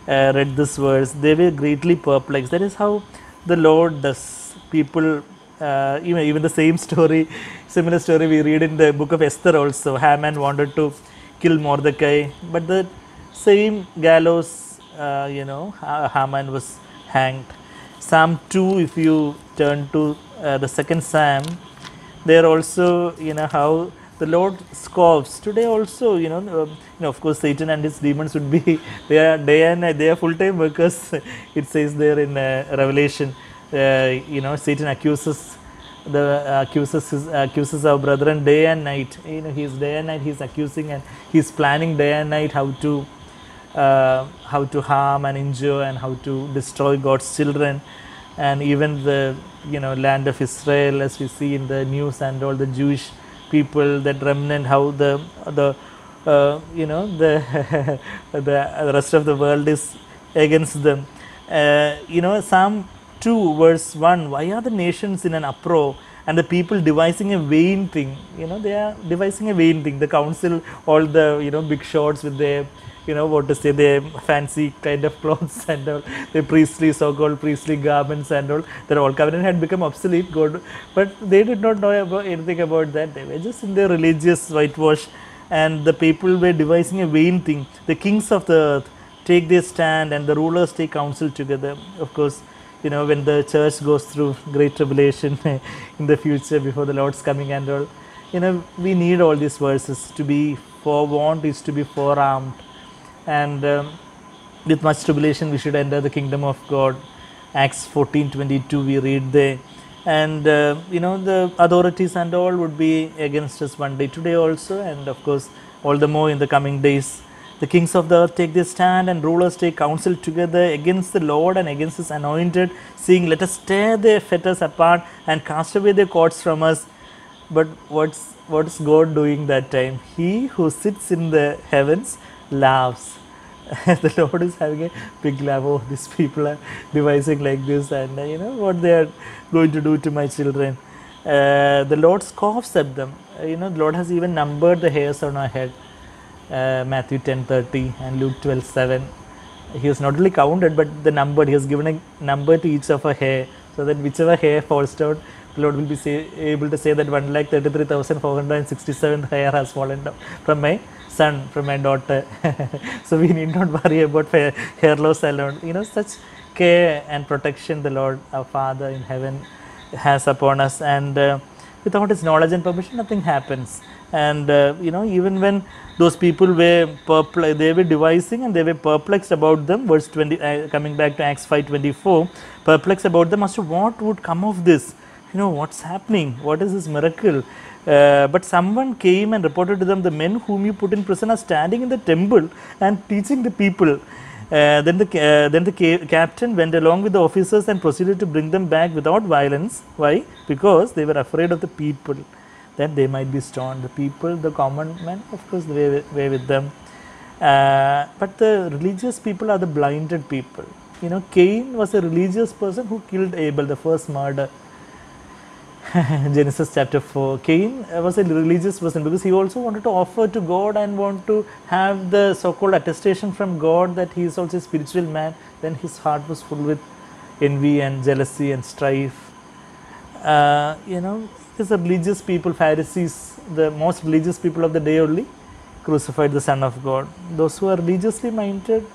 read this verse. They were greatly perplexed. That is how the Lord does. People, even the same story, similar story we read in the book of Esther also. Haman wanted to kill Mordecai, but the same gallows, Haman was hanged. Psalm 2, if you turn to the second Psalm, there also, how the Lord scoffs. Today also, of course, Satan and his demons would be, they are day and night, they are full-time workers. It says there in Revelation, Satan accuses our brethren day and night. He's day and night, he's accusing, and he's planning day and night how to harm and injure and how to destroy God's children. And even the land of Israel, as we see in the news, and all the Jewish people, that remnant, how the the rest of the world is against them. Psalm 2 verse 1, why are the nations in an uproar and the people devising a vain thing? They are devising a vain thing. The council, all the big shots with their their fancy kind of clothes and all, the priestly, so-called priestly garments and all, that old covenant had become obsolete, God, but they did not know anything about that. They were just in their religious whitewash, and the people were devising a vain thing. The kings of the earth take their stand, and the rulers take counsel together. Of course, when the church goes through great tribulation in the future before the Lord's coming and all, we need all these verses. To be forewarned is to be forearmed. And with much tribulation we should enter the kingdom of God. Acts 14:22 we read there. And the authorities and all would be against us one day, today also, and of course all the more in the coming days. The kings of the earth take their stand, and rulers take counsel together against the Lord and against his anointed, saying, let us tear their fetters apart and cast away their cords from us. But what's God doing that time? He who sits in the heavens laughs. The Lord is having a big laugh. Oh, these people are devising like this, and what they are going to do to my children. The Lord scoffs at them. The Lord has even numbered the hairs on our head. Matthew 10:30 and Luke 12:7. He has not only counted, but the numbered. He has given a number to each of our hair, so that whichever hair falls down, the Lord will be able to say that 1,33,467 hair has fallen down from my son, from my daughter. So we need not worry about hair loss alone. Such care and protection the Lord, our Father in heaven, has upon us, and without his knowledge and permission nothing happens. And even when those people were they were devising and they were perplexed about them, verse 20, coming back to Acts 5:24, perplexed about them as to what would come of this, what's happening, what is this miracle. But someone came and reported to them, the men whom you put in prison are standing in the temple and teaching the people. Then the captain went along with the officers and proceeded to bring them back without violence. Why? Because they were afraid of the people, that they might be stoned. The people, the common men, of course, they were with them. But the religious people are the blinded people. Cain was a religious person who killed Abel, the first murder. Genesis chapter 4. Cain was a religious person because he also wanted to offer to God and want to have the so-called attestation from God that he is also a spiritual man. Then his heart was full with envy and jealousy and strife. Because the religious people, Pharisees, the most religious people of the day only, crucified the Son of God. Those who are religiously minded,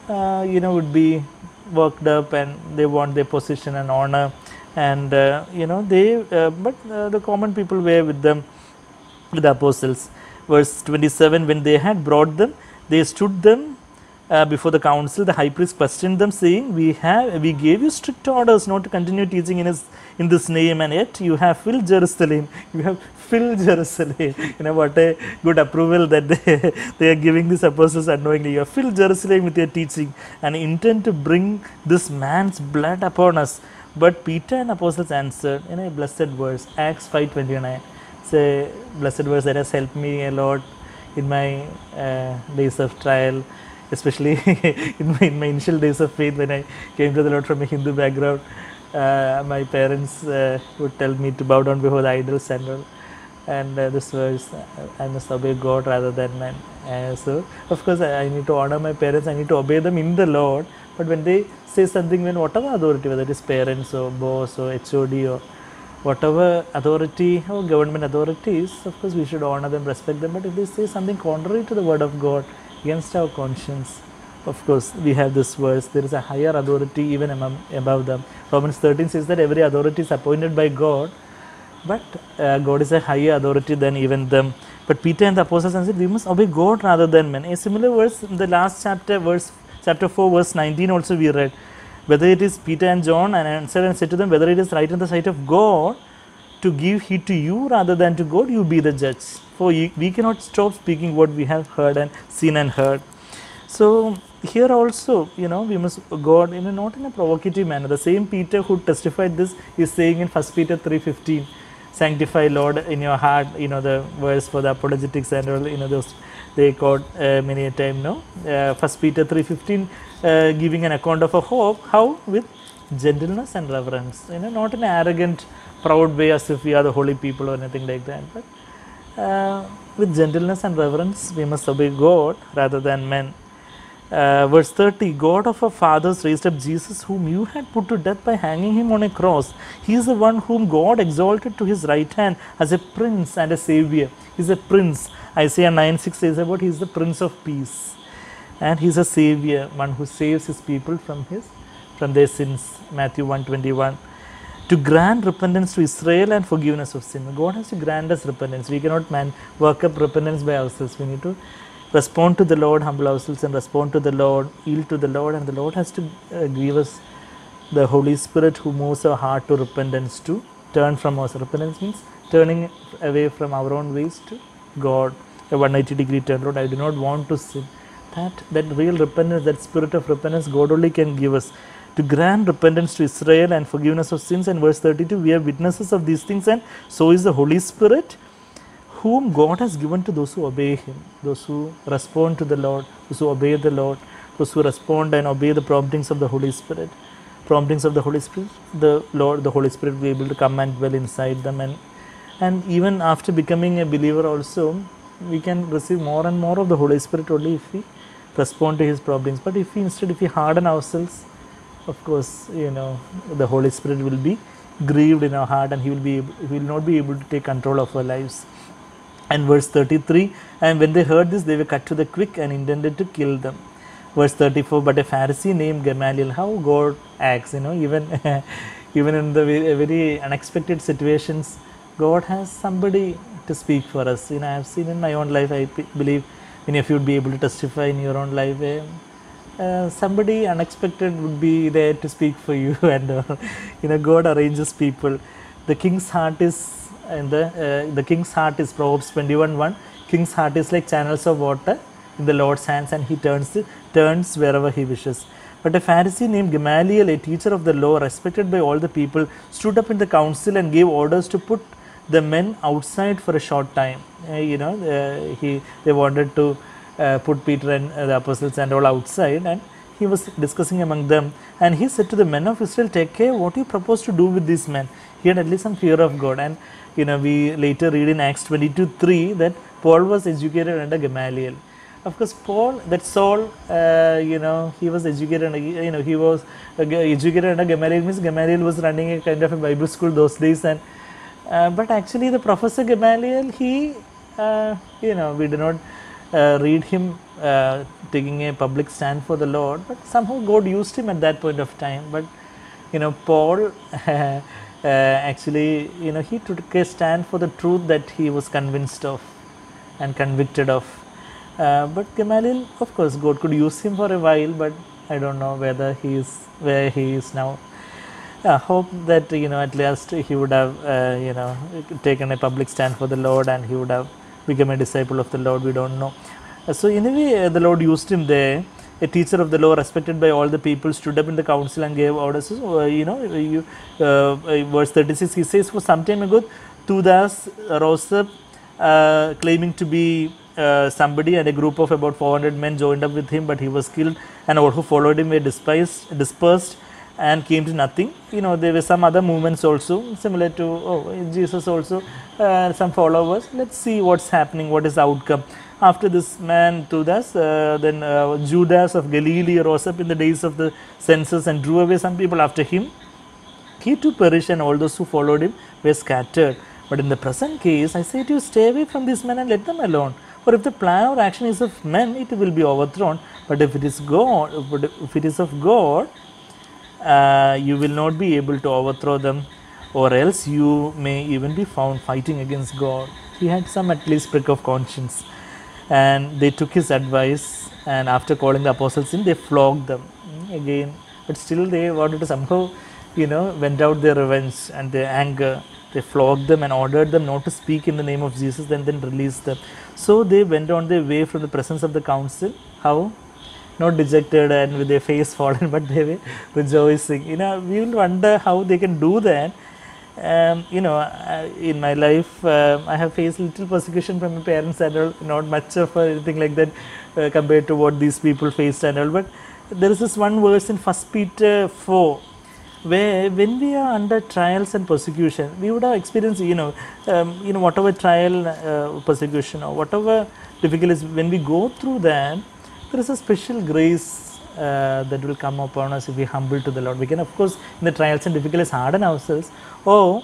would be worked up and they want their position and honor. And but the common people were with them, with the apostles. Verse 27, when they had brought them, they stood them before the council. The high priest questioned them, saying, we gave you strict orders not to continue teaching in this name, and yet you have filled Jerusalem. You have filled Jerusalem. What a good approval that they are giving these apostles unknowingly. You have filled Jerusalem with your teaching and intend to bring this man's blood upon us. But Peter and apostles answered in a blessed verse, Acts 5:29. It's a blessed verse that has helped me a lot in my days of trial, especially in my initial days of faith when I came to the Lord from a Hindu background. My parents would tell me to bow down before the idols and all. And this verse, I must obey God rather than man. So, of course, I need to honor my parents, I need to obey them in the Lord. But when they say something, when whatever authority, whether it is parents or boss or HOD or whatever authority or government authorities, of course we should honor them, respect them. But if they say something contrary to the word of God, against our conscience, of course we have this verse, there is a higher authority even above them. Romans 13 says that every authority is appointed by God, but God is a higher authority than even them. But Peter and the apostles said, we must obey God rather than men. A similar verse in the last chapter 4 verse 19 also we read, whether it is Peter and John, and answered and said to them, whether it is right in the sight of God to give heed to you rather than to God, you be the judge. For we cannot stop speaking what we have heard and seen and heard. So here also, we must God not in a provocative manner. The same Peter who testified this is saying in 1 Peter 3:15, sanctify Lord in your heart, the verse for the apologetics and all, those they quote many a time, 1 Peter 3:15, giving an account of a hope, how? With gentleness and reverence, not in an arrogant, proud way as if we are the holy people or anything like that, but with gentleness and reverence we must obey God rather than men. Verse 30, God of our fathers raised up Jesus, whom you had put to death by hanging him on a cross. He is the one whom God exalted to his right hand as a prince and a savior. He is a prince. Isaiah 9:6 says about he is the prince of peace. And he is a savior, one who saves his people from their sins. Matthew 1:21. To grant repentance to Israel and forgiveness of sin. God has to grant us repentance. We cannot work up repentance by ourselves. We need to respond to the Lord, humble ourselves and respond to the Lord, yield to the Lord, and the Lord has to give us the Holy Spirit who moves our heart to repentance, to turn from us. Repentance means turning away from our own ways to God, a 180-degree turn. Lord, I do not want to sin. That real repentance, that spirit of repentance, God only can give us. To grant repentance to Israel and forgiveness of sins. And verse 32, we are witnesses of these things, and so is the Holy Spirit, whom God has given to those who obey him, those who respond to the Lord, those who obey the Lord, those who respond and obey the promptings of the Holy Spirit. Promptings of the Holy Spirit, the Holy Spirit will be able to come and dwell inside them. And even after becoming a believer also, we can receive more and more of the Holy Spirit only if we respond to his promptings. But if we harden ourselves, of course, the Holy Spirit will be grieved in our heart, and he will not be able to take control of our lives. And verse 33, and when they heard this, they were cut to the quick and intended to kill them. Verse 34, but a Pharisee named Gamaliel, how God acts, even even in the very unexpected situations, God has somebody to speak for us. I have seen in my own life, I believe many of you would be able to testify in your own life, somebody unexpected would be there to speak for you, and God arranges people. The king's heart is the king's heart is Proverbs 21:1. King's heart is like channels of water in the Lord's hands, and he turns wherever he wishes. But a Pharisee named Gamaliel, a teacher of the law, respected by all the people, stood up in the council and gave orders to put the men outside for a short time. They wanted to put Peter and the apostles and all outside, and he was discussing among them. And he said to the men of Israel, "Take care what you propose to do with these men." He had at least some fear of God. And we later read in Acts 22:3 that Paul was educated under Gamaliel. Of course, Saul, he was educated, he was educated under Gamaliel. Means Gamaliel was running a kind of a Bible school those days. And but actually the Professor Gamaliel, he, we do not read him taking a public stand for the Lord, but somehow God used him at that point of time. But Paul actually, he took a stand for the truth that he was convinced of and convicted of. But Gamaliel, of course, God could use him for a while, but I don't know whether he is where he is now. I hope that at last he would have taken a public stand for the Lord, and he would have become a disciple of the Lord. We don't know. So anyway, the Lord used him there. A teacher of the law, respected by all the people, stood up in the council and gave orders. Verse 36, he says, "For some time ago, Theudas rose up, claiming to be somebody, and a group of about 400 men joined up with him, but he was killed, and all who followed him were dispersed and came to nothing." There were some other movements also, similar to Jesus also, some followers. Let's see what's happening, what is the outcome. After this man Theudas, then Judas of Galilee rose up in the days of the census and drew away some people after him. He too perished, and all those who followed him were scattered. But in the present case, I say to you, stay away from these men and let them alone. For if the plan or action is of men, it will be overthrown. But if it is of God, you will not be able to overthrow them, or else you may even be found fighting against God. He had some at least prick of conscience, and they took his advice, and after calling the apostles in, they flogged them again. But still they wanted to somehow vent out their revenge and their anger. They flogged them and ordered them not to speak in the name of Jesus, and then released them. So they went on their way from the presence of the council. How? Not dejected and with their face fallen, but they were rejoicing. We will wonder how they can do that. In my life, I have faced little persecution from my parents and all, not much of anything like that compared to what these people faced and all. But there is this one verse in 1 Peter 4, where when we are under trials and persecution, we would have experienced, whatever trial, persecution, or whatever difficulties, when we go through that, there is a special grace that will come upon us if we humble to the Lord. We can, of course, in the trials and difficulties, harden ourselves. 1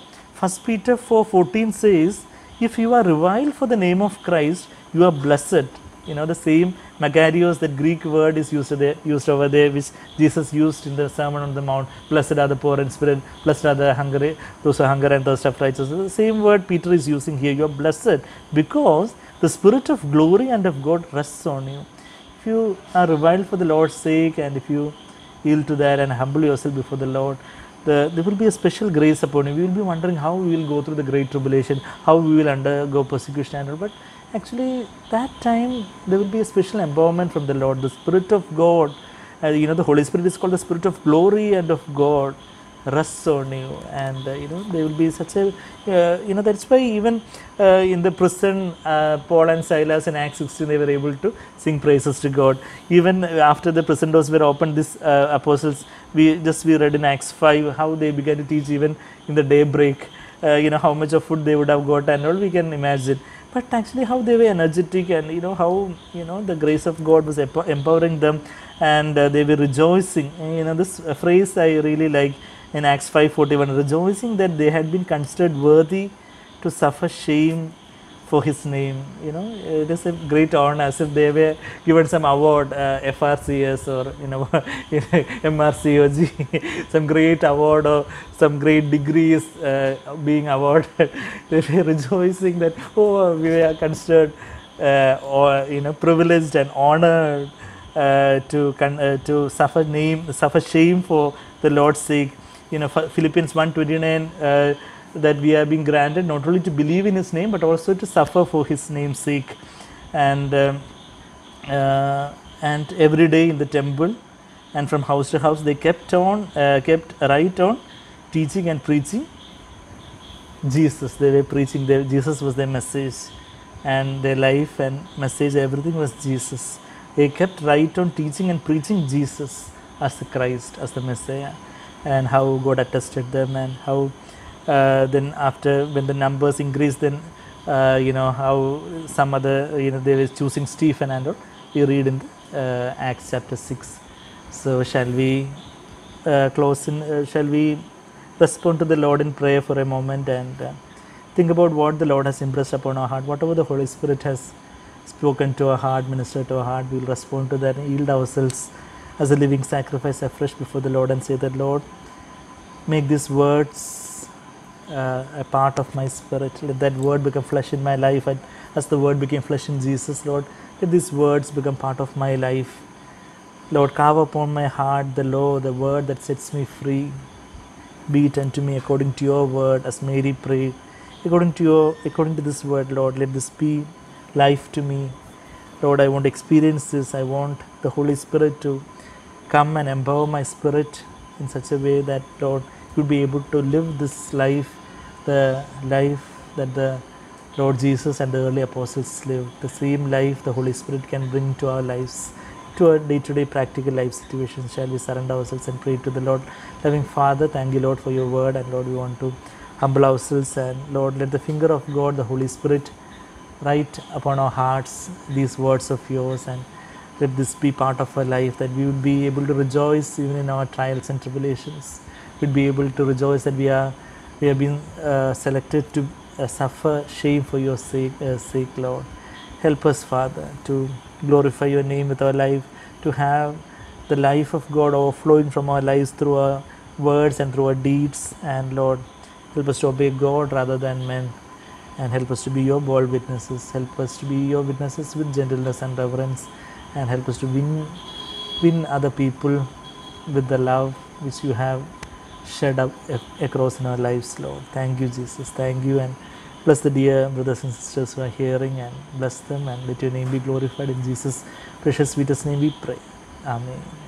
Peter 4:14 says, "If you are reviled for the name of Christ, you are blessed." The same Makarios, that Greek word is used over there, which Jesus used in the Sermon on the Mount. Blessed are the poor in spirit, blessed are the hungry, those who hunger and thirst after righteousness. The same word Peter is using here. You are blessed because the Spirit of glory and of God rests on you. If you are reviled for the Lord's sake, and if you yield to that and humble yourself before the Lord, there will be a special grace upon you. We will be wondering how we will go through the great tribulation, how we will undergo persecution and all. But actually, that time there will be a special empowerment from the Lord. The Spirit of God, the Holy Spirit is called the Spirit of glory and of God, rests on you, and there will be such a that's why even in the prison, Paul and Silas in Acts 16, they were able to sing praises to God. Even after the prison doors were opened, these apostles, we read in Acts 5 how they began to teach even in the daybreak. How much of food they would have got and all, we can imagine. But actually how they were energetic, and how the grace of God was empowering them, and they were rejoicing. This phrase I really like in Acts 5:41, rejoicing that they had been considered worthy to suffer shame for his name. You know, it is a great honor, as if they were given some award, FRCS or MRCOG, some great award or some great degrees being awarded. They were rejoicing that, oh, we are considered or privileged and honored to suffer shame for the Lord's sake. Philippians 1:29, that we are being granted not only to believe in His name, but also to suffer for His name's sake. And every day in the temple and from house to house, they kept right on teaching and preaching Jesus. They were preaching, Jesus was their message, and their life and message, everything was Jesus. They kept right on teaching and preaching Jesus as the Christ, as the Messiah, and how God attested them, and how then after, when the numbers increased, then how some other, they were choosing Stephen and all. We read in Acts chapter 6. So shall we shall we respond to the Lord in prayer for a moment, and think about what the Lord has impressed upon our heart. Whatever the Holy Spirit has spoken to our heart, ministered to our heart, we will respond to that and yield ourselves as a living sacrifice afresh before the Lord, and say that, Lord, make these words a part of my spirit. Let that word become flesh in my life, and as the word became flesh in Jesus, Lord, let these words become part of my life. Lord, carve upon my heart the law, the word that sets me free. Be it unto me according to your word, as Mary prayed. According to this word, Lord, let this be life to me. Lord, I want to experience this. I want the Holy Spirit to come and empower my spirit in such a way that, Lord, you'll be able to live this life, the life that the Lord Jesus and the early apostles lived, the same life the Holy Spirit can bring to our lives, to our day-to-day practical life situations. Shall we surrender ourselves and pray to the Lord? Loving Father, thank you, Lord, for your word, and Lord, we want to humble ourselves, and Lord, let the finger of God, the Holy Spirit, write upon our hearts these words of yours, and let this be part of our life, that we will be able to rejoice even in our trials and tribulations. We'll be able to rejoice that we have been selected to suffer shame for your sake, Lord. Help us, Father, to glorify your name with our life, to have the life of God overflowing from our lives through our words and through our deeds. And Lord, help us to obey God rather than men, and help us to be your bold witnesses. Help us to be your witnesses with gentleness and reverence, and help us to win other people with the love which you have shed up across in our lives, Lord. Thank you, Jesus. Thank you, and bless the dear brothers and sisters who are hearing, and bless them, and let your name be glorified. In Jesus' precious sweetest name we pray. Amen.